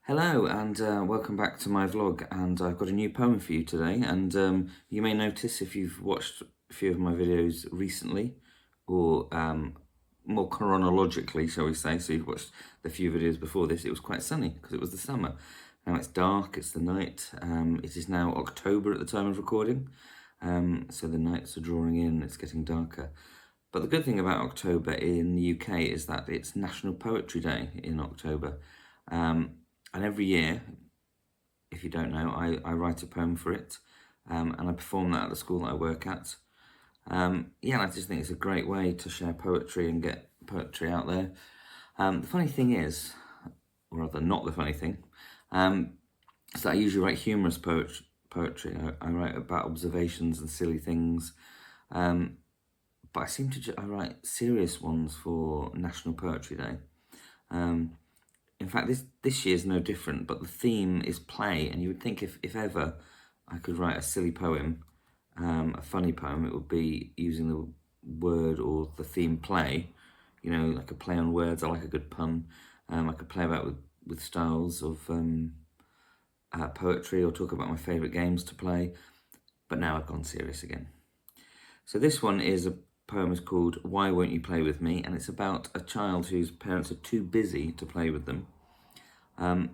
Hello and welcome back to my vlog, and I've got a new poem for you today, and you may notice if you've watched a few of my videos recently, or more chronologically shall we say, so you've watched the few videos before this, it was quite sunny because it was the summer. Now it's dark, it's the night, it is now October at the time of recording, so the nights are drawing in, it's getting darker. But the good thing about October in the UK is that it's National Poetry Day in October. And every year, if you don't know, I write a poem for it, and I perform that at the school that I work at. Yeah, and I just think it's a great way to share poetry and get poetry out there. The funny thing is, or rather not the funny thing, is that I usually write humorous poetry. I write about observations and silly things, but I seem to I write serious ones for National Poetry Day. In fact, this year's no different, but the theme is play, and you would think if ever I could write a silly poem, a funny poem, it would be using the word or the theme play, you know, like a play on words. I like a good pun. I could play about with styles of poetry, or talk about my favourite games to play, but now I've gone serious again. So this one is a poem is called Why Won't You Play With Me? And it's about a child whose parents are too busy to play with them.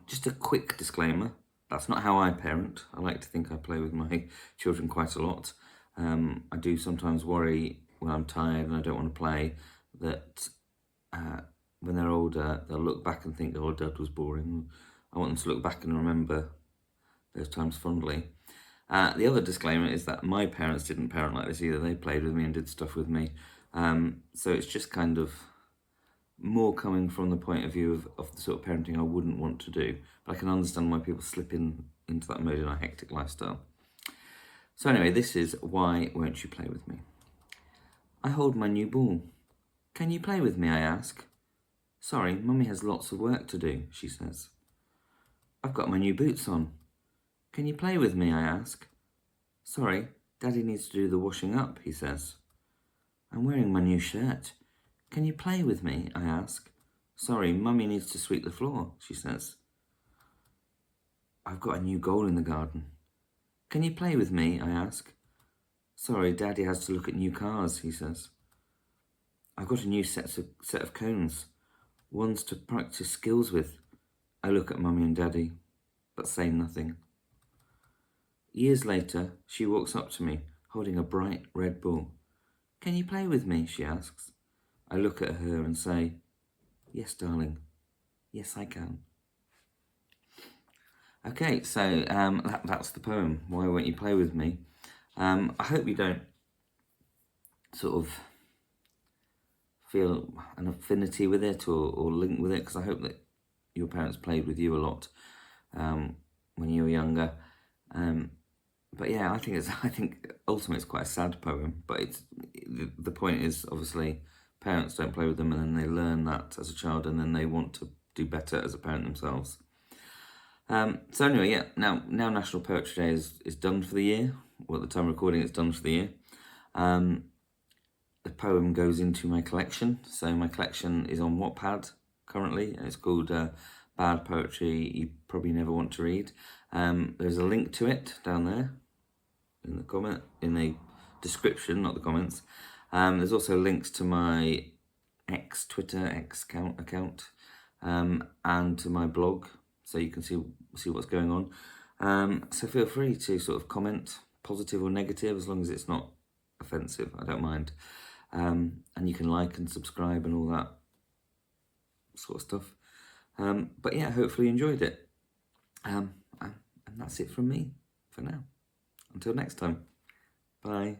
Just a quick disclaimer, that's not how I parent. I like to think I play with my children quite a lot. I do sometimes worry when I'm tired and I don't want to play that when they're older, they'll look back and think, oh, Dad was boring. I want them to look back and remember those times fondly. The other disclaimer is that my parents didn't parent like this either. They played with me and did stuff with me. So it's just kind of more coming from the point of view of the sort of parenting I wouldn't want to do. But I can understand why people slip into that mode in our hectic lifestyle. So anyway, this is Why Won't You Play With Me? I hold my new ball. Can you play with me, I ask. Sorry, Mummy has lots of work to do, she says. I've got my new boots on. Can you play with me, I ask. Sorry, Daddy needs to do the washing up, he says. I'm wearing my new shirt. Can you play with me, I ask. Sorry, Mummy needs to sweep the floor, she says. I've got a new goal in the garden. Can you play with me, I ask. Sorry, Daddy has to look at new cars, he says. I've got a new set of cones, ones to practice skills with. I look at Mummy and Daddy, but say nothing. Years later, she walks up to me, holding a bright red ball. Can you play with me, she asks. I look at her and say, yes, darling. Yes, I can. Okay, so that's the poem, Why Won't You Play With Me? I hope you don't sort of feel an affinity with it or link with it, because I hope that your parents played with you a lot when you were younger. But yeah, I think ultimately it's quite a sad poem, but the point is obviously parents don't play with them, and then they learn that as a child, and then they want to do better as a parent themselves. So anyway, yeah, now National Poetry Day is done for the year. Well, at the time of recording, it's done for the year. The poem goes into my collection. So my collection is on Wattpad currently, and it's called Bad Poetry You Probably Never Want to Read. There's a link to it down there in the description, not the comments. There's also links to my Twitter account, and to my blog, so you can see what's going on. So feel free to sort of comment, positive or negative, as long as it's not offensive. I don't mind. And you can like and subscribe and all that sort of stuff. But yeah, hopefully you enjoyed it. And that's it from me for now. Until next time. Bye.